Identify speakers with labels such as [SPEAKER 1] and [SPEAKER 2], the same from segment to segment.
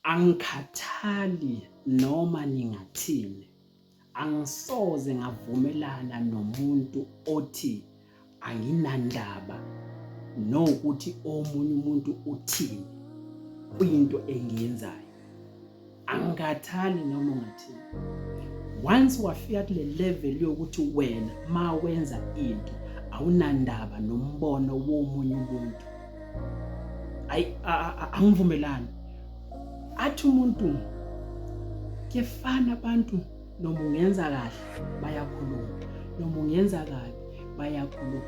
[SPEAKER 1] Angikhathali noma ningathini, angisoze ngavumelana nomuntu othi anginandaba nokuthi omunye umuntu uthini kwinto engiyenzayo. Angikhathali noma ungathini. Once wafika kule level yokuthi wena ma wenza into awunandaba nombono womunye umuntu, angivumelani. Athi umuntu kefana abantu noma ungenza kahle bayakhuluma, noma ungenza kabi bayakhuluma.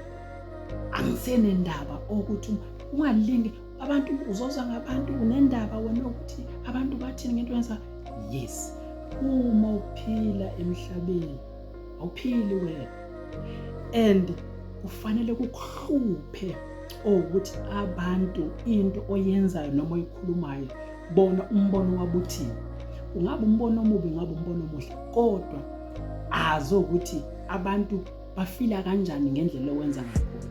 [SPEAKER 1] Angisenendaba ukuthi ungalinge abantu uzozwa ngabantu unendaba wena ukuthi abantu bathini ngento yenza. Yes, uma uphila emhlabeni awuphili wena, and kufanele kukuhluphe ukuthi abantu into oyenzayo noma oyikhulumayo bona umbono wabo uthini. Ungabe umbono omubi, ngabe umbono omuhle, kodwa azo ukuthi abantu bafila kanjani ngendlela owenza ngakhona.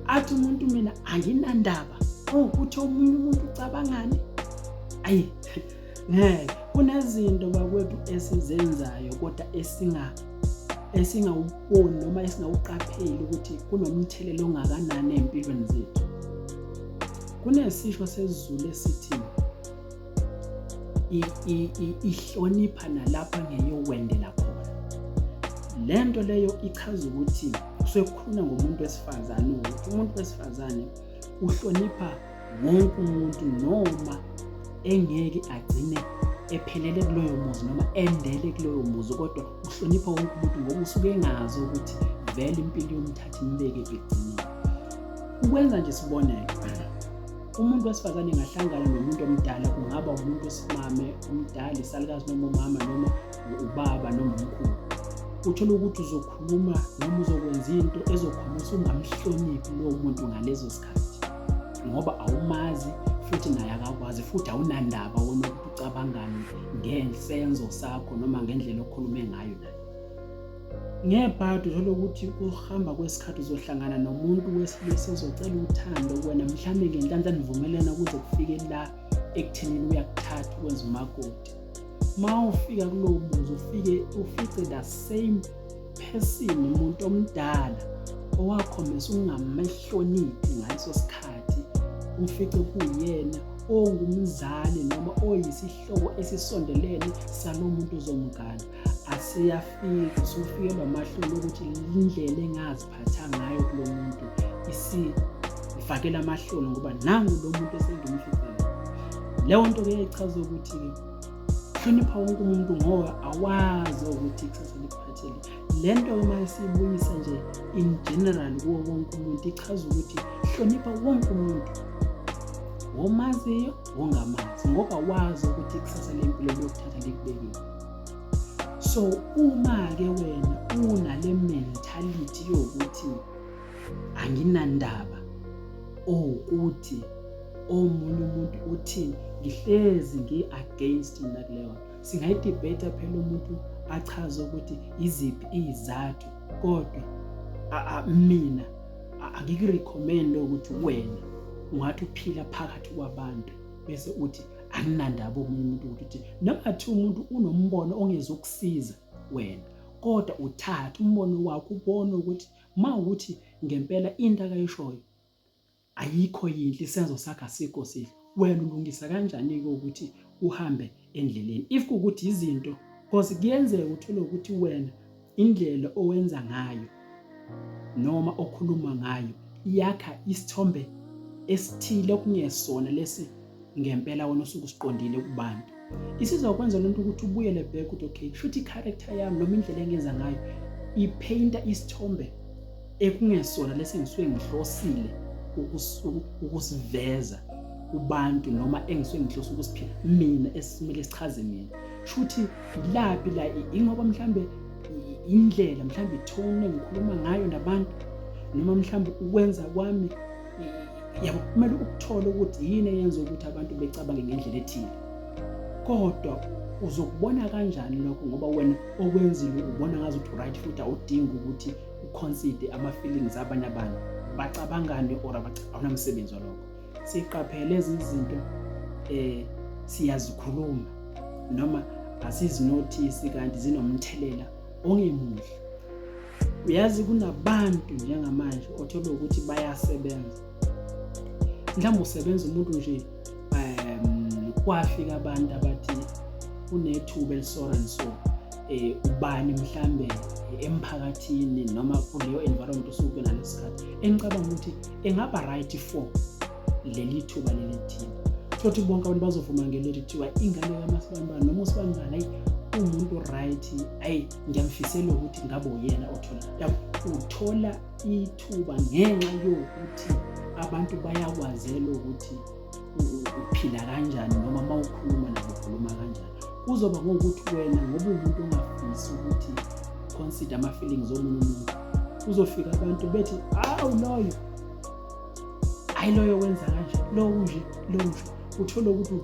[SPEAKER 1] Athi umuntu mina anginandaba ukuthi omunye umuntu ucabangani. Kunezinto bakwethu esizenzayo kodwa esingawuboni noma esingawuqapheli ukuthi kunomthelela ongakanani empilweni zethu. Kunesisho sesiZulu esithi ihlonipha nalapha ngeyowendela khona. Lento leyo ichaza ukuthi sekukhuluma ngomuntu wesifazane, ukuthi umuntu wesifazane uhlonipha wonke umuntu noma engeke agcine ephelele kuloyo muzi noma endele kuloyo muzi, kodwa uhlonipha wonke umuntu ngoba usuke engazi ukuthi vele impilo yomthatha imbeke egcinile. Ukwenza nje siboneke, umuntu wesifazane engahlangana nomuntu omdala, kungaba umuntu wesimame omdala, isalukazi noma umama noma ubaba noma umkhulu, uthola ukuthi uzokhuluma noma uzokwenza into ezokhombisa ungamhloniphi lowo muntu ngalezo sikhathi, ngoba awumazi futhi naye akakwazi, futhi awunandaba wona ukuthi ucabangani ngesenzo sakho noma ngendlela okhulume ngayo naye. Ngebhadi uthola ukuthi ukuhamba kwesikhathi uzohlangana nomuntu wesilisa ozocela uthando wena, mhlawumbe ngenhlanhla nivumelana ukuze kufike la ekuthenini uyakuthatha ukwenza umakoti. Ma ufika kulowo muzi ufice the same person, umuntu omdala owakhombisa ungamahloniphi ngaleso sikhathi, ufice kuyena ongumzali noma oyisihlobo esisondelene salo muntu uzomgana. Asiyafika usufikelwa amahloni ukuthi indlela engaziphatha ngayo kulo muntu isifakela amahloni ngoba nangu lo muntu esengimfihlile. Leyo nto ke ichaza ukuthi hlonipha wonke umuntu ngoba awazi ukuthi ikusasa likuphathele. Lento uma siyibuyisa nje in general kuwo wonke umuntu ichaza ukuthi hlonipha wonke umuntu, womaziyo wongamazi, ngoba wazi ukuthi ikusasa lempilo lokuthatha likubekile. So uma-ke wena unale mentality yokuthi anginandaba ukuthi omunye umuntu uthini, ngihlezi ngi-against mina kuleyo, singayidebate phela umuntu achaze ukuthi iziphi izathu, kodwa mina angikurecommend ukuthi wena ungathi uphila phakathi kwabantu bese uthi anginandaba omunye umuntu ukuthi noma umuntu unombono ongezokusiza wena, kodwa uthatha umbono wakho ubone ukuthi mawukuthi ngempela into akayishoyo ayikho yinhle, isenzo sakhe asikho sihle, wena ulungisa kanjani-ke ukuthi uhambe endleleni. If kukuthi izinto, because kuyenzeka uthole ukuthi wena indlela owenza ngayo noma okhuluma ngayo iyakha isithombe esithile okungesona lesi ngempela wona osuke usiqondile kubantu. Isizokwenza lento ukuthi ubuyele back ukuthi okay, futhi i-character yami noma indlela engenza ngayo ipainta isithombe ekungesona lesi ngisuke ngihlosile ukusiveza kubantu noma engisuke ngihlose ukusiphila mina esimele sichaze mina. Futhi laphi la ingoba mhlambe indlela mhlambe itone ngikhuluma ngayo nabantu noma mhlambe ukwenza kwami kumele ukuthole ukuthi yini eyenza ukuthi abantu becabange ngendlela ethile. Kodwa uzokubona kanjani lokho ngoba wena okwenzile ubona ngazi ukuthi right, futhi awudingi ukuthi uconsider ama-feelings abanye abantu bacabangane or awunamsebenzi walokho. Siqaphele lezi zinto siyazikhuluma noma asizinothisi kanti zinomthelela ongemuhle. Uyazi kunabantu njengamanje othola ukuthi bayasebenza, mhlawumbe usebenza umuntu nje kwafika abantu abathi unethuba elisora niso ubani mhlambe emphakathini noma kuleyo environment osuke nalesikhathi engicabanga ukuthi engaba right for leli thuba lelithini. Thothi bonke abantu bazovuma ngeleli thiwa ingane kaMasibambane noma uSibambane hayi umuntu right, hayi ngiyamfisela ukuthi ngabe uyena uthola ithuba ngenxa yokuthi abantu bayakwazela ukuthi uphila kanjani noma mawukhuluma nabo ukhuluma kanjani. Kuzoba ngokuthi wena ngoba umuntu ongafisi ukuthi consider ama feelings omunye umuntu, uzofika abantu bethi loyo hayi loyo wenza kanje, lo nje uthola ukuthi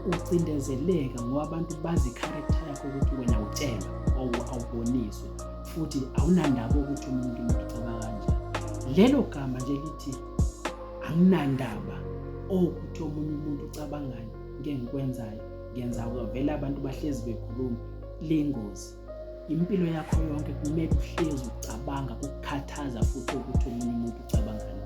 [SPEAKER 1] ucindezeleka ngoba abantu bazi character yakho ukuthi wena utshela awuboniswe futhi awunandaba ukuthi umuntu ucabanga kanjani. Lelo gama nje lithi anginandaba ukuthi omunye umuntu ucabangani ngengikwenzayo ngenza vele abantu bahlezi bekhuluma. Lengozi impilo yakho yonke kumele uhlezi ucabanga ukukhathaza futhi ukuthi omunye umuntu ucabangani.